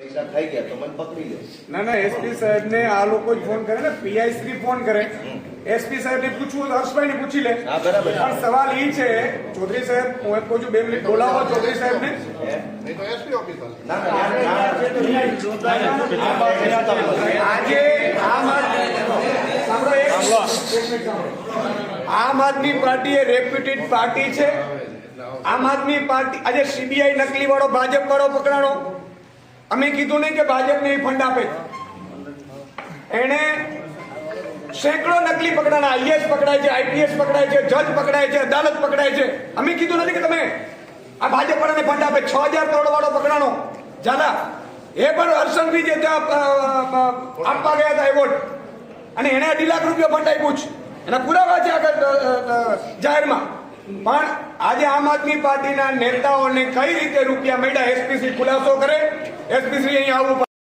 પૈસા ખાઈ ગયા તો મને પકડી લે. ના એસપી સાહેબ ને આ લોકો જ ફોન કરે ને, પીઆઈ શ્રી ફોન કરે, એસપી સાહેબ ને પૂછવું તો હર્ષભાઈ ને પૂછી લે. હા બરાબર. પણ સવાલ એ છે ચૌધરી સાહેબ, હું એમ કહું છું 2 મિનિટ બોલાવો ચૌધરી સાહેબ ને. ના ના આજે આમ આદમી પાર્ટી એ રેપ્યુટેડ પાર્ટી છે. આમ આદમી પાર્ટી આજે સીબીઆઈ નકલી વાળો ભાજપ વાળો પકડાણો. અમે કીધું નહીં કે ભાજપને ફંડ આપે. એને સેંકડો નકલી પકડાણા, આઈએસ પકડાય છે, આઈપીએસ પકડાય છે, જજ પકડાય છે, અદાલત પકડાય છે. અમે કીધું નથી કે તમે આ ભાજપ વાળાને ફંડ આપે. 6000 કરોડ વાળો પકડાણો ઝાલા, એ પણ હર્ષણભાઈ જે ત્યાં આપવા ગયા હતા એવોર્ડ, અને એને 2.5 લાખ રૂપિયા ફંડ આપ્યું છે. એના પુરાવા છે આગળ જાહેરમાં. પણ આજે આમ આદમી પાર્ટીના નેતાઓને કઈ રીતે રૂપિયા મળ્યા, એસપીસી ખુલાસો કરે. એસપીસી અહીંયા આવવું